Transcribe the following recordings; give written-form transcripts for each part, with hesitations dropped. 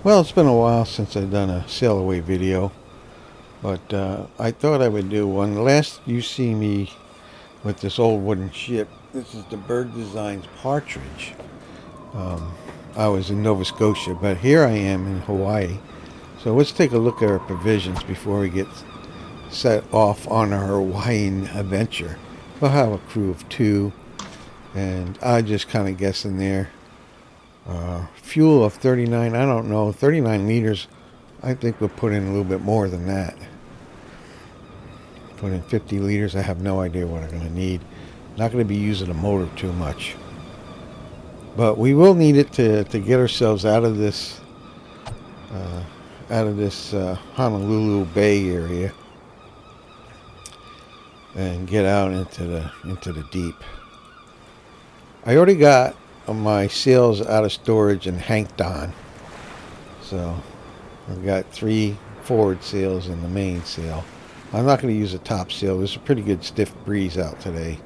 Well, it's been a while since I've done a Sailaway video, but I thought I would do one. Last you see me with this old wooden ship, this is the Bird Designs Partridge. Um, I was in Nova Scotia, but here I am in Hawaii. So let's take a look at our provisions before we get set off on our Hawaiian adventure. We'll have a crew of 2, and I just kind of guessing there. Fuel of 39, I don't know, 39 liters. I think we'll put in a little bit more than that. Put in 50 liters. I have no idea what I'm going to need. Not going to be using the motor too much. But we will need it to get ourselves out of this Honolulu Bay area and get out into the deep. I already got my sails out of storage and hanked on. So I've got 3 forward sails and the main sail. I'm not going to use a top sail. There's a pretty good stiff breeze out today.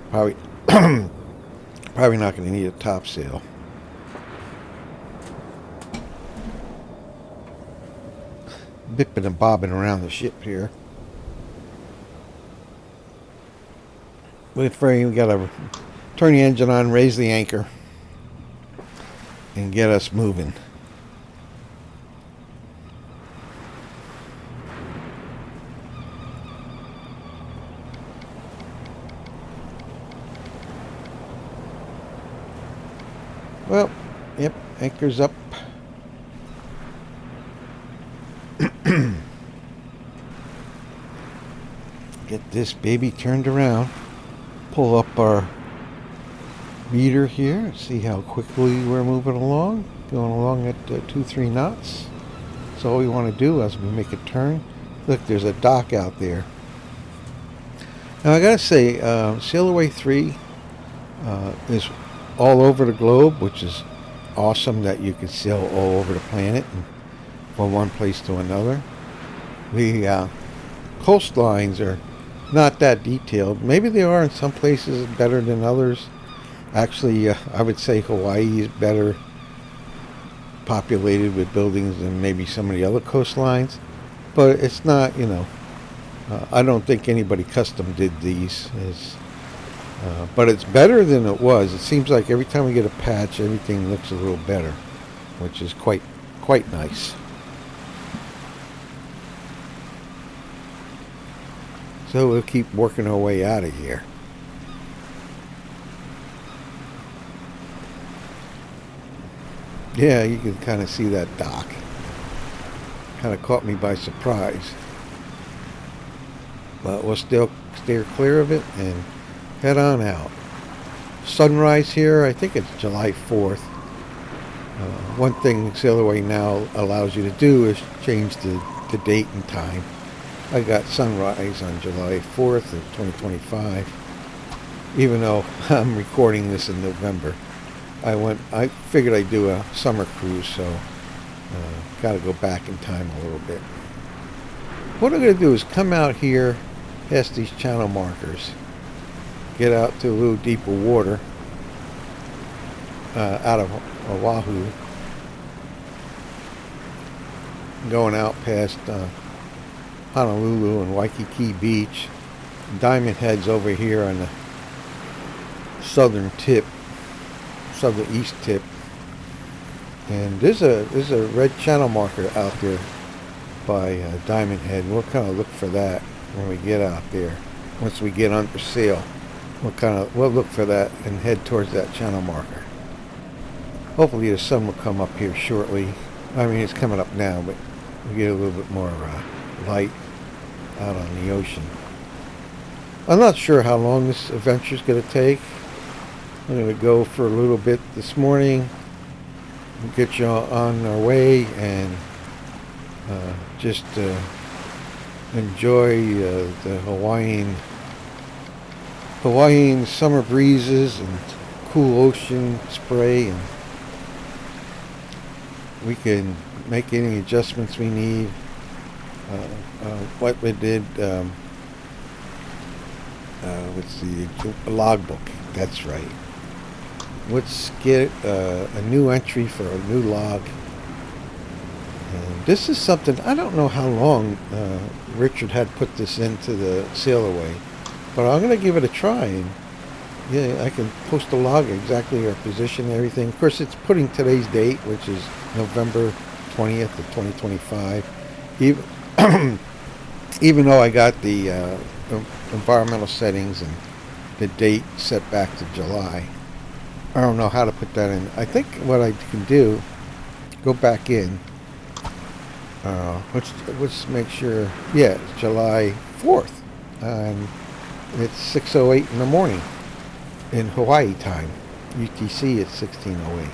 Probably not going to need a top sail. Bipping and bobbing around the ship here. With frame, we got to turn the engine on, raise the anchor, and get us moving. Well, yep, anchor's up. Get this baby turned around. Pull up our meter here. See how quickly we're moving along. Going along at 2-3 knots. That's all we want to do as we make a turn. Look, there's a dock out there. Now I gotta say, Sailaway 3 is all over the globe, which is awesome that you can sail all over the planet and from one place to another. The coastlines are not that detailed. Maybe they are in some places better than others. Actually, I would say Hawaii is better populated with buildings than maybe some of the other coastlines. But it's not, I don't think anybody custom did these. But it's better than it was. It seems like every time we get a patch, everything looks a little better, which is quite nice. So we'll keep working our way out of here. Yeah, you can kind of see that dock. Kind of caught me by surprise. But we'll still steer clear of it and head on out. Sunrise here, I think it's July 4th. One thing Sailaway now allows you to do is change the date and time. I got sunrise on July 4th of 2025. Even though I'm recording this in November. I figured I'd do a summer cruise, so got to go back in time a little bit. What I'm going to do is come out here past these channel markers, get out to a little deeper water out of Oahu, going out past Honolulu and Waikiki Beach. Diamond Head's over here on the southern east tip, and there's a red channel marker out there by Diamond Head. We'll kind of look for that when we get out there. Once we get under sail, we'll look for that and head towards that channel marker. Hopefully the sun will come up here shortly. I mean, it's coming up now, but we get a little bit more light out on the ocean. I'm not sure how long this adventure is going to take. I'm going to go for a little bit this morning, get you on our way, and just enjoy the Hawaiian summer breezes and cool ocean spray, and we can make any adjustments we need. What we did, what's the logbook? That's right. Let's get a new entry for a new log And this is something, I don't know how long Richard had put this into the Sailaway, but I'm going to give it a try. And yeah, I can post a log exactly our position and everything. Of course, it's putting today's date, which is November 20th of 2025. Even, even though I got the environmental settings and the date set back to July. I don't know how to put that in. I think what I can do, go back in. Let's make sure. Yeah, it's July 4th. And it's 6:08 in the morning in Hawaii time. UTC it's 16:08.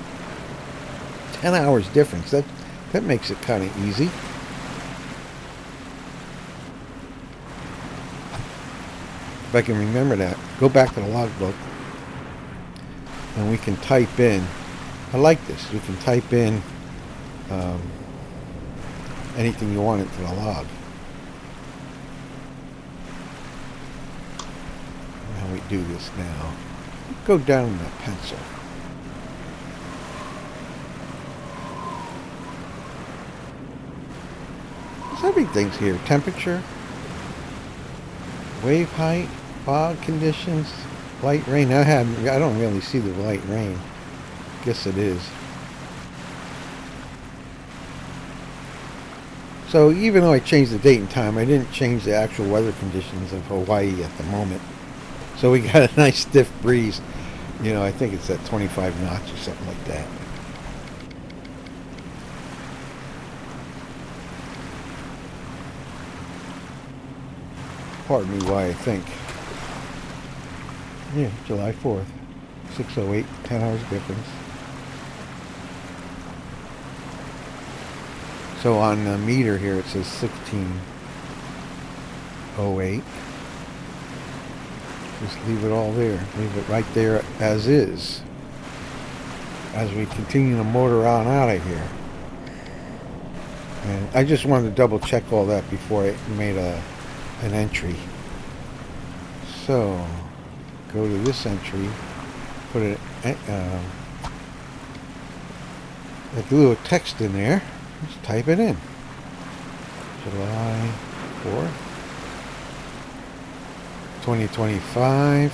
10 hours difference. That makes it kind of easy. If I can remember that, go back to the logbook and we can type in, I like this, we can type in anything you want into the log. How we do this now. Go down the pencil. Everything's here. Temperature, wave height, fog conditions, light rain. I don't really see the light rain. Guess it is. So even though I changed the date and time, I didn't change the actual weather conditions of Hawaii at the moment. So we got a nice stiff breeze. You know, I think it's at 25 knots or something like that. Pardon me why I think. Yeah, July 4th. 6:08, 10 hours difference. So on the meter here it says 16:08. Just leave it all there. Leave it right there as is. As we continue to motor on out of here. And I just wanted to double check all that before I made an entry. So go to this entry, put a little text in there. Just type it in. July 4th, 2025.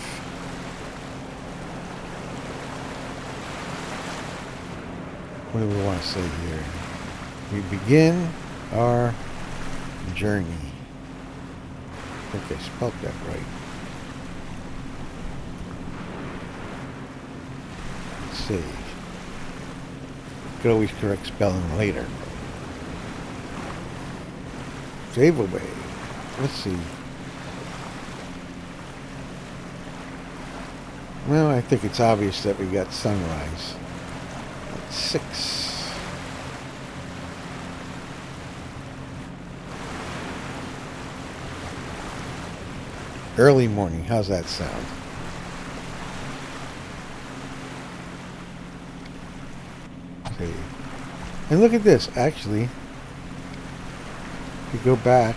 What do we want to say here? We begin our journey. I think I spelled that right. Save. Could always correct spelling later. Sailaway. Let's see. Well, I think it's obvious that we got sunrise at 6. Early morning. How's that sound? See. And look at this. Actually, if you go back,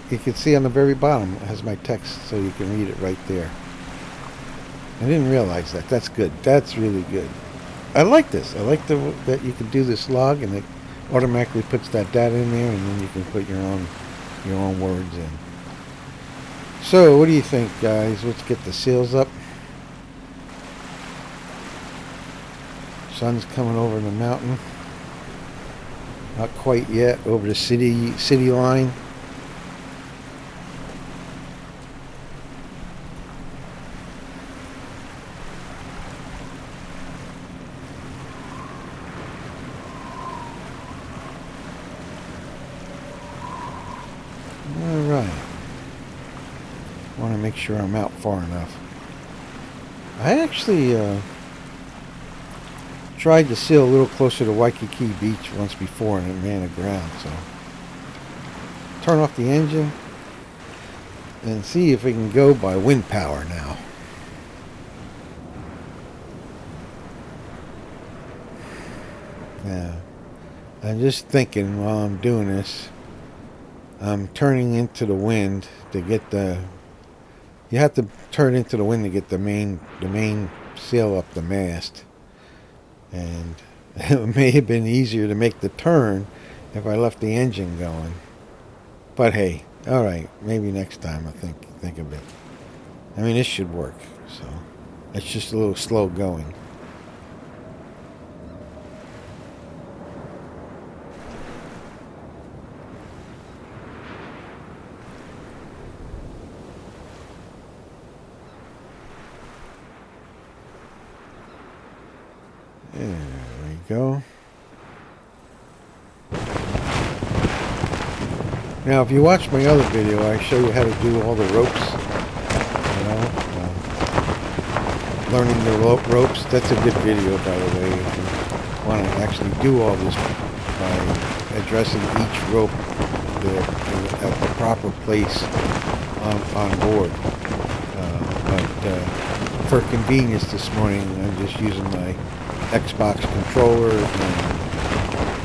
you can see on the very bottom it has my text, so you can read it right there. I didn't realize that. That's good. That's really good. I like this. I like that you can do this log and it automatically puts that data in there, and then you can put your own words in. So, what do you think, guys? Let's get the sails up. Sun's coming over the mountain. Not quite yet. Over the city line. All right. Want to make sure I'm out far enough. I actually tried to sail a little closer to Waikiki Beach once before and it ran aground, so turn off the engine and see if we can go by wind power now. Yeah, I'm just thinking while I'm doing this, I'm turning into the wind to get you have to turn into the wind to get the main sail up the mast. And it may have been easier to make the turn if I left the engine going. But hey, all right, maybe next time I'll think of it. I mean, this should work. So it's just a little slow going. There we go. Now, if you watch my other video, I show you how to do all the ropes. You know, learning the ropes. That's a good video, by the way. If you want to actually do all this by addressing each rope at the proper place on board. But for convenience this morning, I'm just using my Xbox controller and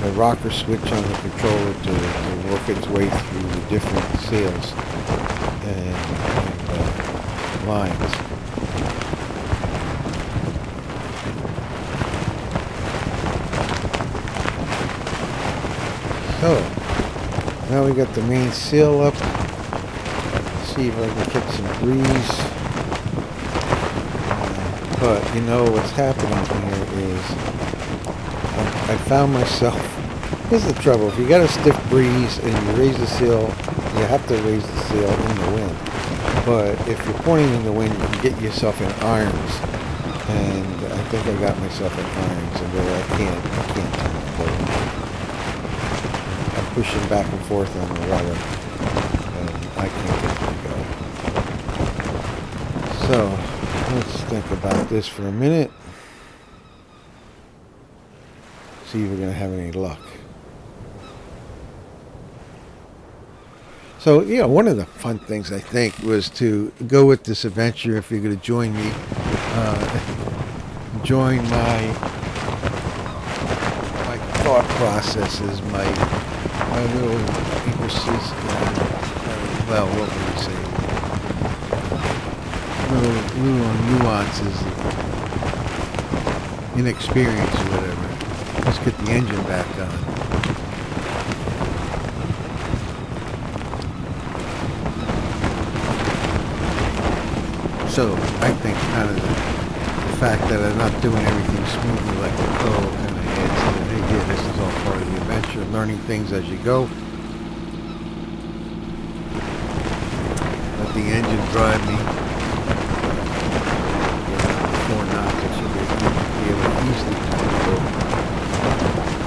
the rocker switch on the controller to work its way through the different sails and lines. So now we got the main sail up. Let's see if I can get some breeze. But you know what's happening here is I found myself, here's the trouble, if you got a stiff breeze and you raise the sail, you have to raise the sail in the wind. But if you're pointing in the wind, you can get yourself in irons. And I think I got myself in irons, and where I can't turn the boat. I'm pushing back and forth on the water, and I can't get it to go. So, let's think about this for a minute. See if we're going to have any luck. So, you know, one of the fun things I think was to go with this adventure. If you're going to join me, join my thought processes, my little emphasis, well, what would you say? Little nuances of inexperience or whatever. Let's get the engine back on. So I think kind of the fact that I'm not doing everything smoothly like the pro kind of adds to it. Hey, yeah, this is all part of the adventure, learning things as you go. Let the engine drive me. 4 knots, I should be able to easily go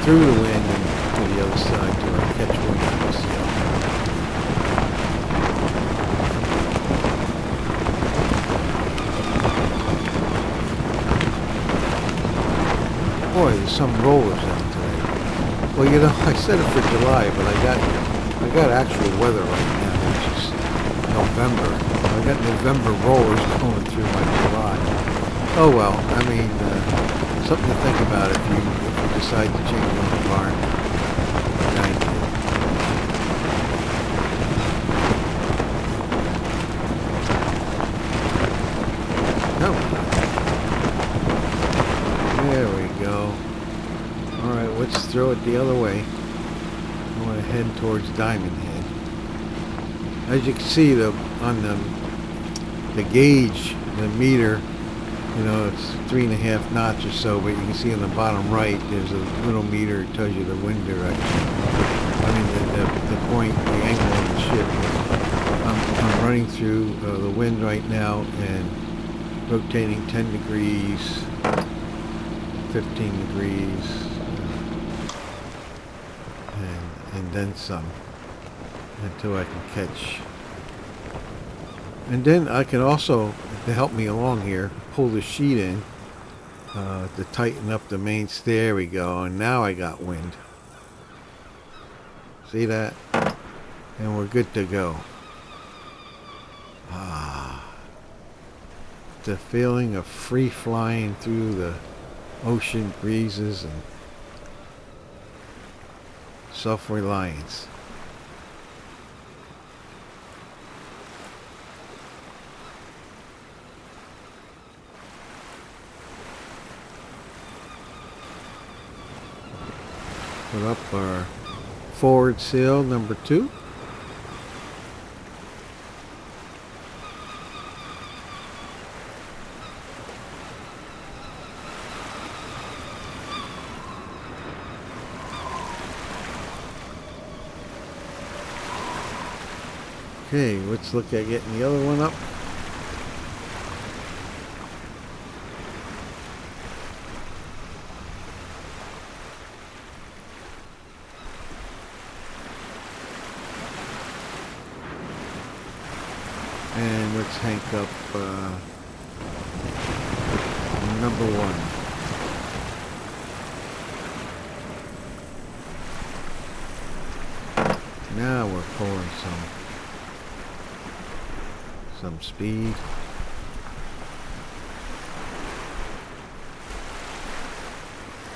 through the wind and to the other side to catch wind of the sail. Boy, there's some rollers out today. Well, you know, I said it for July, but I got actual weather right now, which is November. I got November rollers going through my July. Oh well, I mean, something to think about if you decide to change your environment. No. There we go. Alright, let's throw it the other way. I want to head towards Diamond Head. As you can see, on the gauge, the meter, you know, it's 3.5 knots or so, but you can see on the bottom right, there's a little meter that tells you the wind direction. I mean, the point, the angle of the ship. I'm running through the wind right now and rotating 10 degrees, 15 degrees, and then some, until I can catch. And then I can also, to help me along here, pull the sheet in to tighten up the main. There we go, and now I got wind. See that? And we're good to go. The feeling of free flying through the ocean breezes and self-reliance. Put up our forward sail number 2. Okay, let's look at getting the other one up. And let's hank up number 1. Now we're pulling some speed.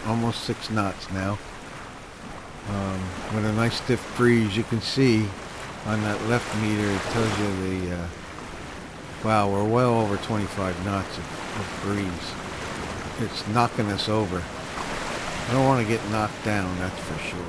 Almost 6 knots now. With a nice stiff breeze, you can see on that left meter it tells you the wow, we're well over 25 knots of breeze. It's knocking us over. I don't want to get knocked down, that's for sure.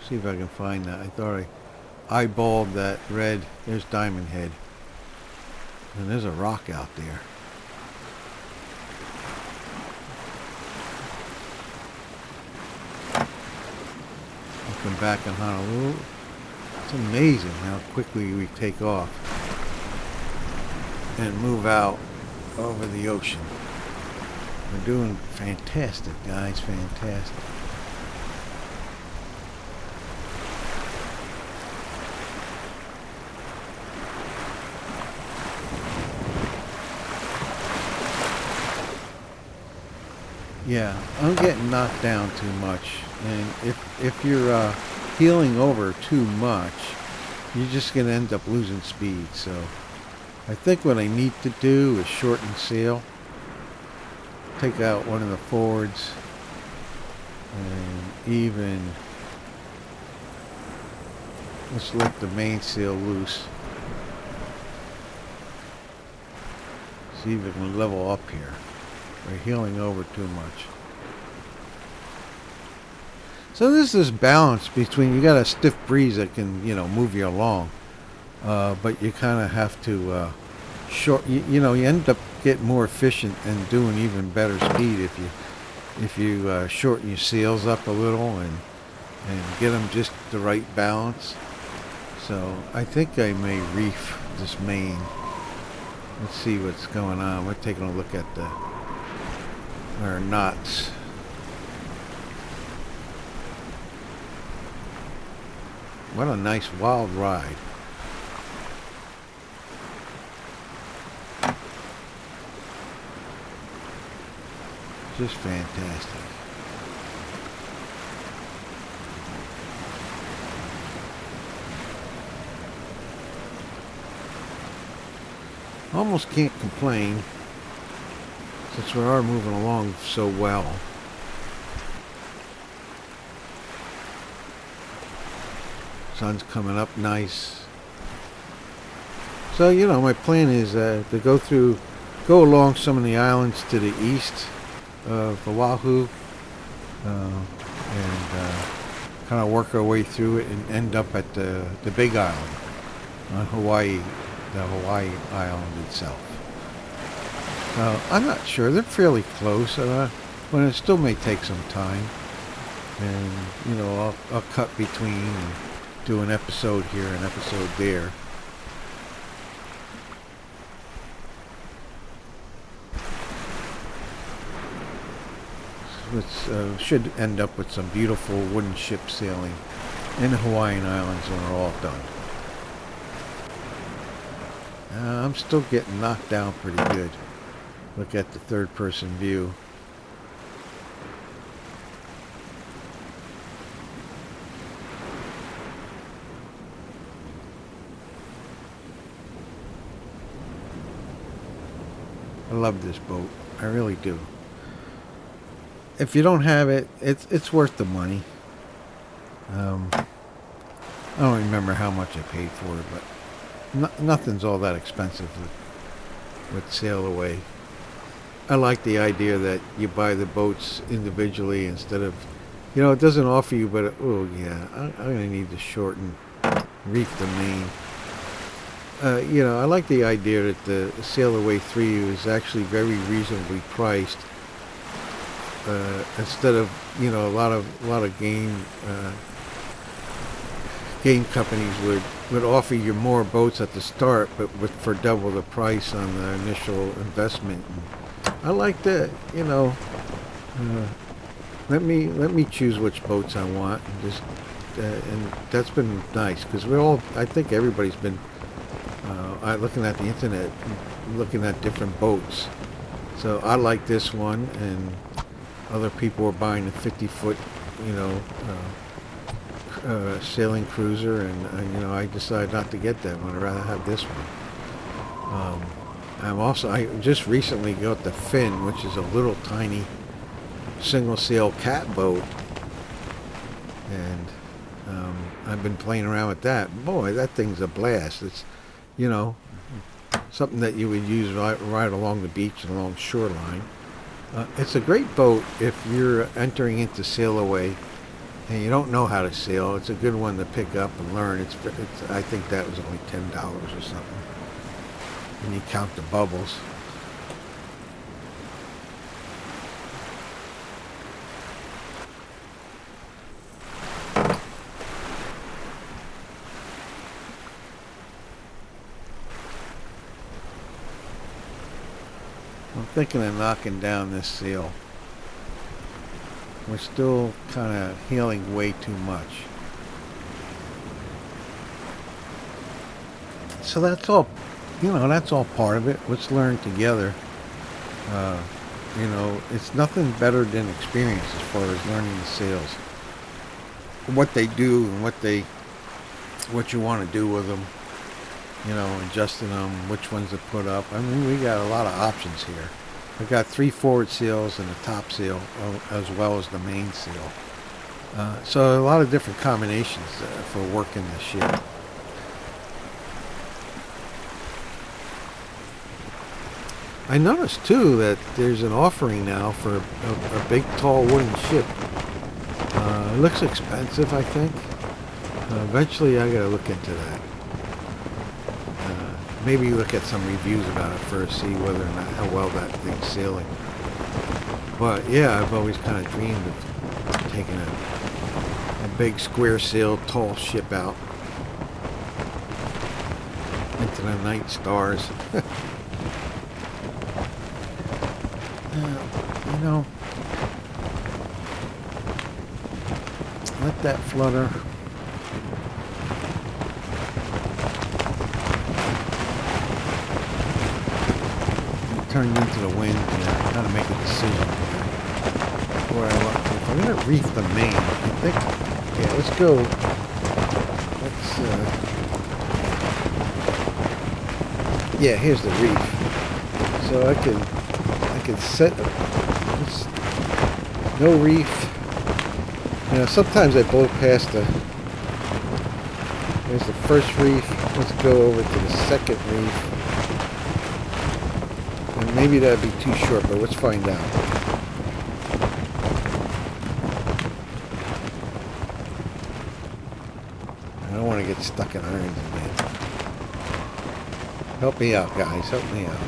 See if I can find that. I thought I eyeballed that red. There's Diamond Head. And there's a rock out there. Looking back in Honolulu, it's amazing how quickly we take off and move out over the ocean. We're doing fantastic, guys, fantastic. Yeah, I'm getting knocked down too much, and if you're heeling over too much, you're just going to end up losing speed. So I think what I need to do is shorten sail, take out one of the forwards, and even let's let the mainsail loose. See if we can level up here. We're heeling over too much. So this is balance between, you got a stiff breeze that can, move you along, but you kind of have to you end up getting more efficient and doing even better speed if you shorten your sails up a little and get them just the right balance. So I think I may reef this main. Let's see what's going on. We're taking a look at our knots. What a nice wild ride. Just fantastic. Almost can't complain since we are moving along so well. Sun's coming up nice. So, my plan is to go along some of the islands to the east of Oahu and kind of work our way through it and end up at the big island on Hawaii, the Hawaii island itself. I'm not sure. They're fairly close, but it still may take some time. And, I'll cut between and do an episode here, an episode there. Which should end up with some beautiful wooden ships sailing in the Hawaiian Islands when we're all done. I'm still getting knocked down pretty good. Look at the third person view. I love this boat. I really do. If you don't have it, it's worth the money. I don't remember how much I paid for it, but nothing's all that expensive with Sailaway. I like the idea that you buy the boats individually instead of, it doesn't offer you, but oh yeah, I'm gonna need to shorten reef the main. I like the idea that the Sailaway 3 is actually very reasonably priced. Instead of a lot of game companies would offer you more boats at the start, but for double the price on the initial investment. And I like that. Let me choose which boats I want, and that's been nice because I think everybody's been looking at the internet, looking at different boats. So I like this one, and other people were buying a 50-foot, sailing cruiser, and I decided not to get that one. I'd rather have this one. I just recently got the Fin, which is a little tiny single sail cat boat, and I've been playing around with that. Boy, that thing's a blast. It's something that you would use right along the beach and along shoreline. It's a great boat if you're entering into Sailaway and you don't know how to sail. It's a good one to pick up and learn. I think that was only $10 or something when you count the bubbles. I'm thinking of knocking down this sail. We're still kind of heeling way too much. So that's all, that's all part of it. Let's learn together. It's nothing better than experience as far as learning the sails. What they do and what you want to do with them. Adjusting them, which ones to put up. I mean, we got a lot of options here. We've got 3 forward sails and a top sail, as well as the main sail. So a lot of different combinations for working the ship. I noticed too that there's an offering now for a big, tall wooden ship. It looks expensive, I think. Eventually, I gotta look into that. Maybe look at some reviews about it first, see whether or not how well that thing's sailing. But yeah, I've always kind of dreamed of taking a big square sail, tall ship out into the night stars. Let that flutter. Turning into the wind, and kind of make a decision where if I'm going to reef the main, I think, let's go. Here's the reef. So I can set no reef. Sometimes I blow past there's the first reef. Let's go over to the second reef. Maybe that'd be too short, but let's find out. I don't want to get stuck in irons again. Help me out, guys. Help me out.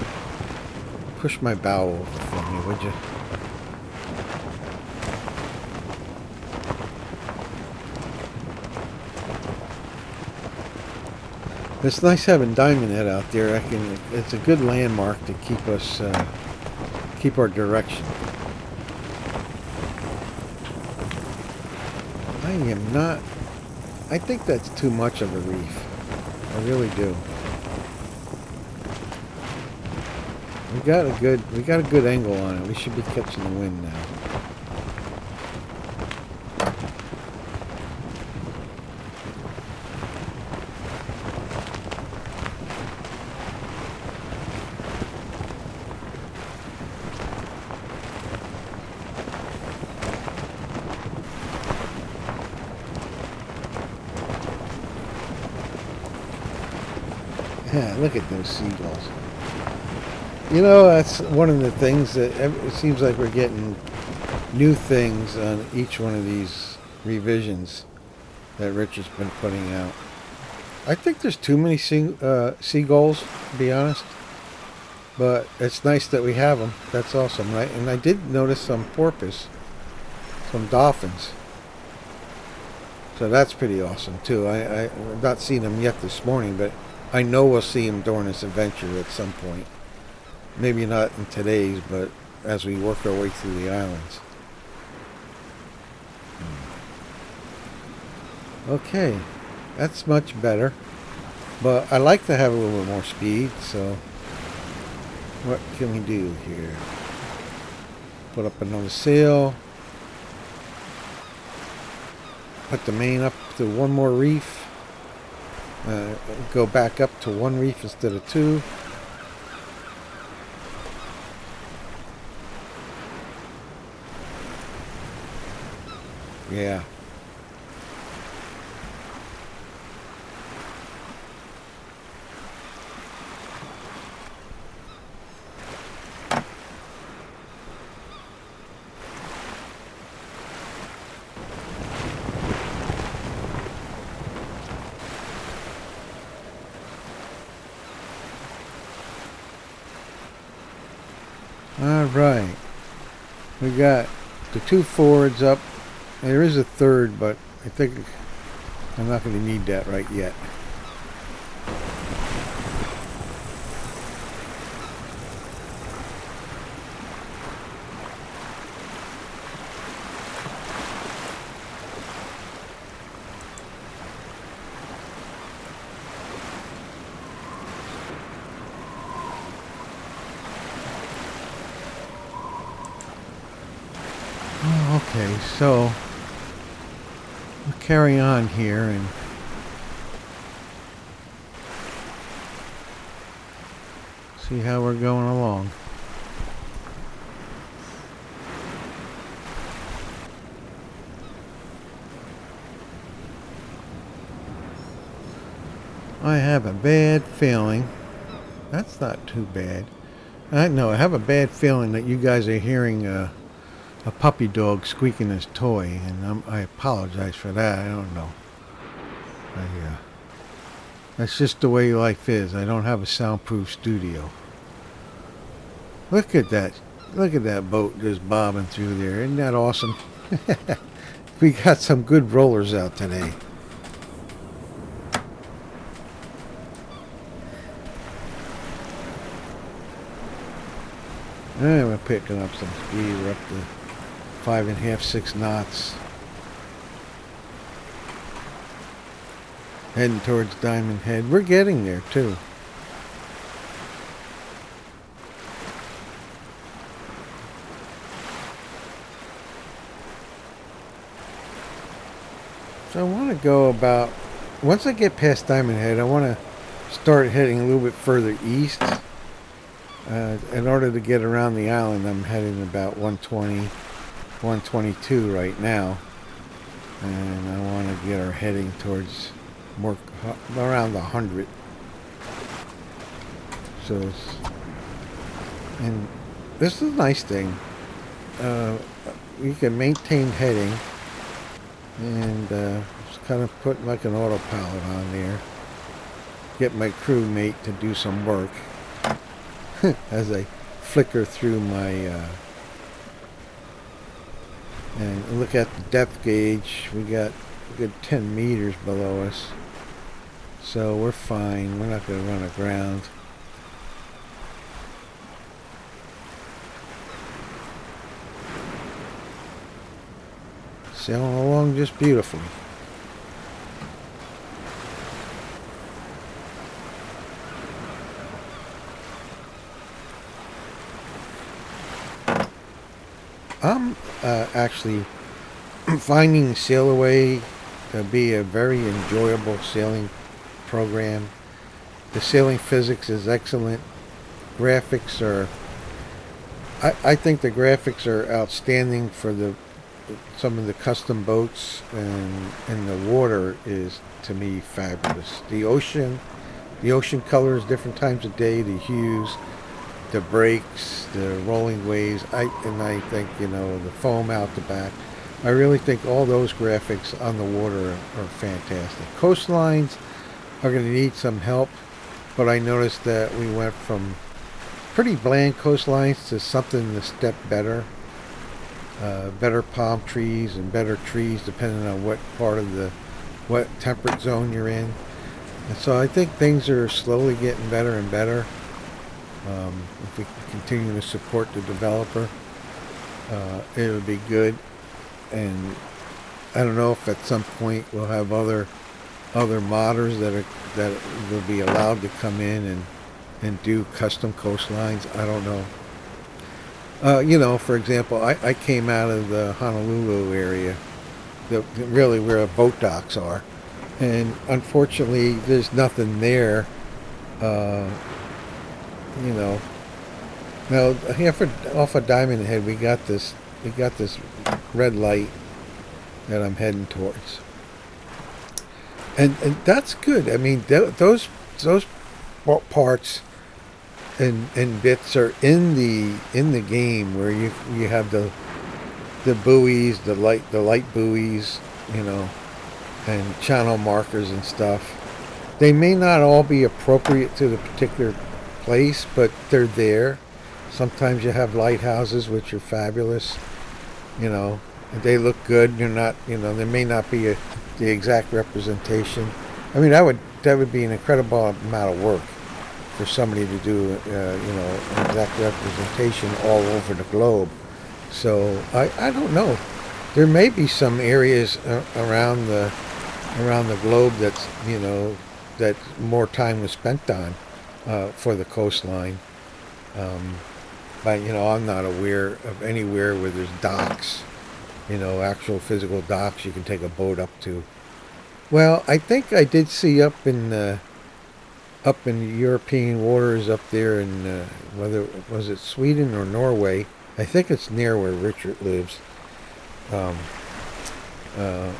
Push my bow over for me, would you? It's nice having Diamond Head out there. It's a good landmark to keep us, keep our direction. I think that's too much of a reef. I really do. We got a good angle on it. We should be catching the wind now. Look at those seagulls. You know, that's one of the things that it seems like we're getting new things on each one of these revisions that Rich has been putting out. I think there's too many seagulls, to be honest. But it's nice that we have them. That's awesome, right? And I did notice some porpoise, some dolphins. So that's pretty awesome, too. I've not seen them yet this morning, but I know we'll see them during this adventure at some point. Maybe not in today's, but as we work our way through the islands. Okay, that's much better. But I like to have a little bit more speed, so what can we do here? Put up another sail. Put the main up to one more reef. Go back up to one reef instead of two. Yeah. All right. We got the two forwards up. There is a third, but I think I'm not going to need that right yet. Okay, so we'll carry on here and see how we're going along. I have a bad feeling. That's not too bad. No, I have a bad feeling that you guys are hearing a puppy dog squeaking his toy, and I apologize for that. I don't know. That's just the way life is. I don't have a soundproof studio. Look at that. Look at that boat just bobbing through there. Isn't that awesome? We got some good rollers out today. And we're picking up some speed. We're up to 5.5, 6 knots. Heading towards Diamond Head. We're getting there too. So I want to go about, once I get past Diamond Head, I want to start heading a little bit further east. In order to get around the island, I'm heading about 120, 122 right now. And I want to get our heading towards more around 100. So, and this is a nice thing. You can maintain heading and just kind of put like an autopilot on there. Get my crewmate to do some work as I flicker through my and look at the depth gauge. We got a good 10 meters below us, so we're fine. We're not going to run aground. Sailing along just beautifully. I'm actually finding Sailaway to be a very enjoyable sailing program. The sailing physics is excellent. Graphics are, I think the graphics are outstanding for some of the custom boats, and the water is, to me, fabulous. The ocean the ocean colors, different times of day, the hues, the breaks, the rolling waves. I think, you know, the foam out the back. I really think all those graphics on the water are fantastic. Coastlines are going to need some help, but I noticed that we went from pretty bland coastlines to something a step better. Better palm trees and better trees depending on what temperate zone you're in. And so I think things are slowly getting better and better. If we continue to support the developer, it would be good. And I don't know if at some point we'll have other modders that will be allowed to come in and do custom coastlines. I don't know. You know, for example, I came out of the Honolulu area, really where the boat docks are, and unfortunately, there's nothing there. You know, now off of Diamond Head, we got this red light that I'm heading towards, and that's good. I mean, those parts and bits are in the game where you have the buoys, the light buoys, you know, and channel markers and stuff. They may not all be appropriate to the particular place, but they're there. Sometimes you have lighthouses, which are fabulous, you know. They look good. They're not, you know, they may not be the exact representation. I mean, that would be an incredible amount of work for somebody to do, you know, an exact representation all over the globe. So I don't know. There may be some areas around the globe that's, you know, that more time was spent on for the coastline. But you know, I'm not aware of anywhere where there's docks, you know, actual physical docks you can take a boat up to. Well, I think I did see up in European waters up there in whether was it Sweden or Norway. I think it's near where Richard lives, or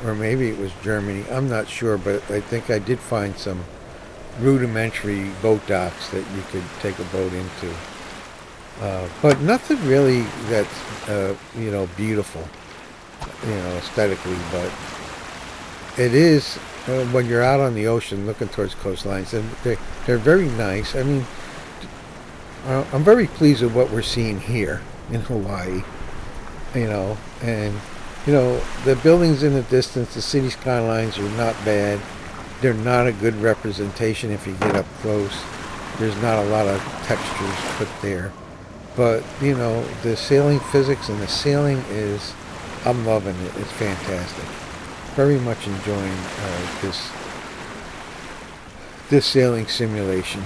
maybe it was Germany. I'm not sure, but I think I did find some rudimentary boat docks that you could take a boat into. But nothing really that's you know, beautiful, you know, aesthetically. But it is when you're out on the ocean looking towards coastlines, and they're very nice. I mean, I'm very pleased with what we're seeing here in Hawaii, you know, and you know, the buildings in the distance, the city skylines are not bad. They're not a good representation if you get up close. There's not a lot of textures put there. But, you know, the sailing physics and the sailing is, I'm loving it. It's fantastic. Very much enjoying this sailing simulation.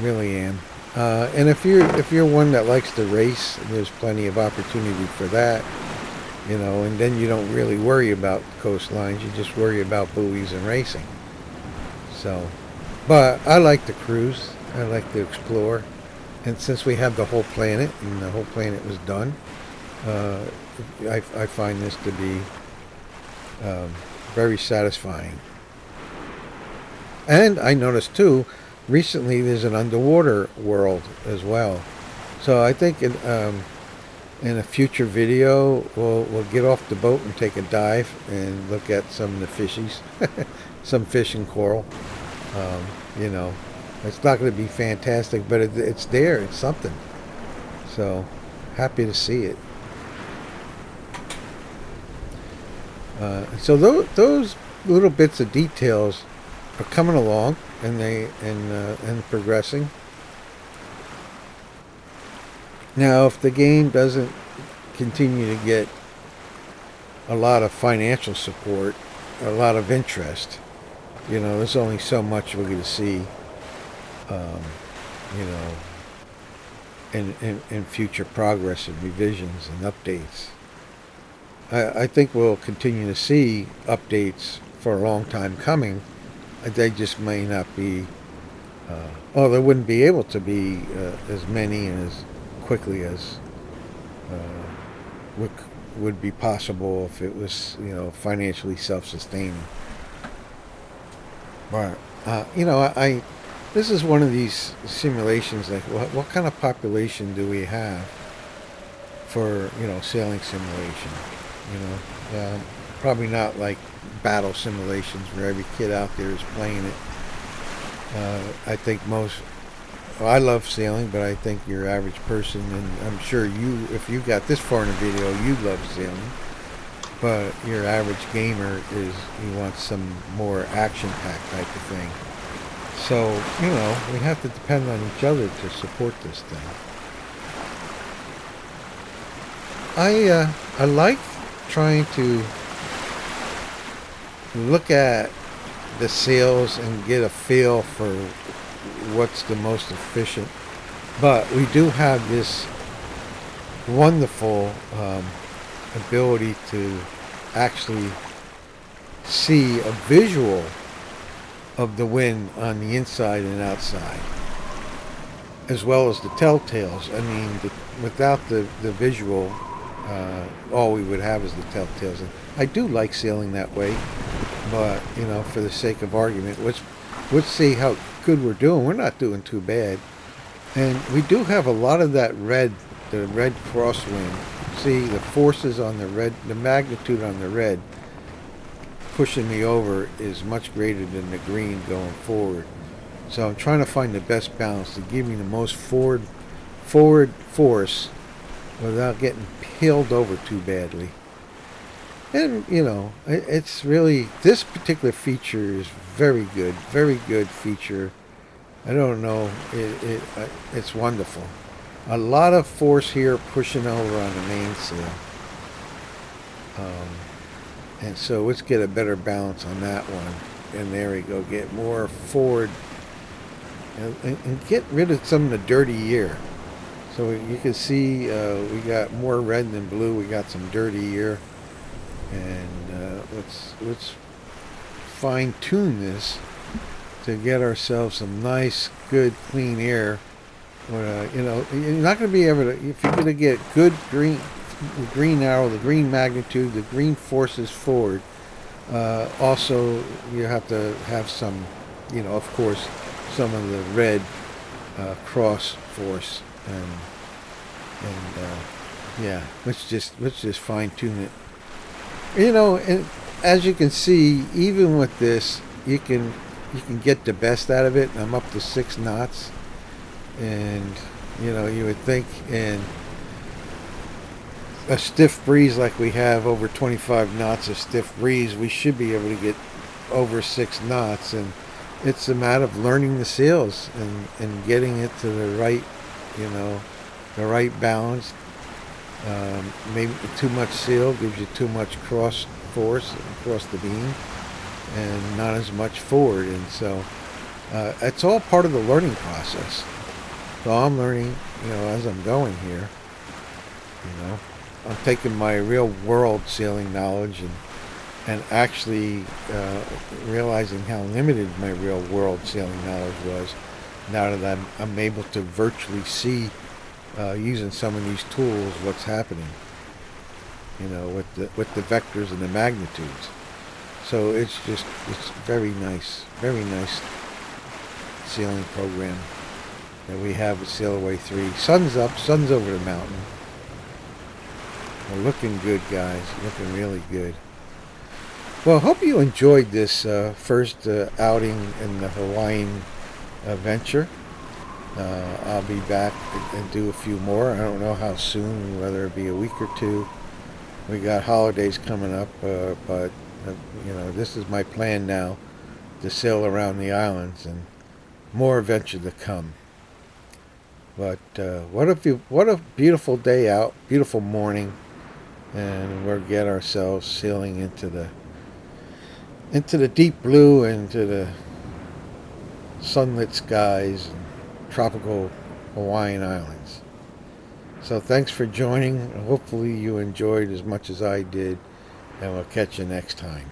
Really am. And if you're one that likes to race, there's plenty of opportunity for that. You know, and then you don't really worry about coastlines. You just worry about buoys and racing. So, but I like to cruise. I like to explore. And since we have the whole planet, and the whole planet was done, I find this to be very satisfying. And I noticed too, recently there's an underwater world as well. So I think in a future video, we'll get off the boat and take a dive and look at some of the fishies, some fish and coral. You know, it's not going to be fantastic, but it's there. It's something. So happy to see it. So those little bits of details are coming along, and progressing. Now, if the game doesn't continue to get a lot of financial support, a lot of interest, you know, there's only so much we're going to see, you know, in future progress and revisions and updates. I think we'll continue to see updates for a long time coming. They just may not be, there wouldn't be able to be as many and as quickly as would be possible if it was, you know, financially self-sustaining. But you know, This is one of these simulations, like what kind of population do we have for, sailing simulation? Probably not like battle simulations where every kid out there is playing it. I think well, I love sailing, but I think your average person, and I'm sure if you got this far in the video, you love sailing. But your average gamer he wants some more action-packed type of thing. So, we have to depend on each other to support this thing. I like trying to look at the sails and get a feel for what's the most efficient. But we do have this wonderful ability to actually see a visual of the wind on the inside and outside, as well as the telltales. I mean, without the visual, all we would have is the telltales. And I do like sailing that way, but for the sake of argument, let's see how good we're doing. We're not doing too bad, and we do have a lot of that the red crosswind. See, the forces on the red, the magnitude on the red pushing me over is much greater than the green going forward. So I'm trying to find the best balance to give me the most forward force without getting peeled over too badly. And it's really, this particular feature is very good feature. I don't know, it's wonderful. A lot of force here pushing over on the mainsail. And so let's get a better balance on that one. And there we go, get more forward and get rid of some of the dirty air. So you can see we got more red than blue. We got some dirty air. And let's fine tune this to get ourselves some nice, good, clean air. You're not going to be able to, if you're going to get good green arrow, the green magnitude, the green forces forward. Also, you have to have some, of course, some of the red cross force, and yeah, let's just fine tune it. And as you can see, even with this, you can get the best out of it. I'm up to 6 knots, and you would think in a stiff breeze like we have, over 25 knots of stiff breeze, we should be able to get over 6 knots, and it's a matter of learning the sails and getting it to the right, the right balance. Maybe too much sail gives you too much cross force across the beam and not as much forward, and so it's all part of the learning process. So I'm learning, as I'm going here. I'm taking my real world sailing knowledge and actually realizing how limited my real world sailing knowledge was, now that I'm able to virtually see, using some of these tools, what's happening, with the vectors and the magnitudes. So it's very nice sailing program that we have with Sailaway 3. Sun's up, sun's over the mountain. We're looking good, guys, looking really good. Well, I hope you enjoyed this first outing in the Hawaiian adventure. I'll be back and do a few more. I don't know how soon, whether it be a week or two. We got holidays coming up, but this is my plan now, to sail around the islands, and more adventure to come. But what a beautiful day out, beautiful morning, and we'll get ourselves sailing into the deep blue, into the sunlit skies and tropical Hawaiian Islands. So thanks for joining. Hopefully you enjoyed as much as I did, and we'll catch you next time.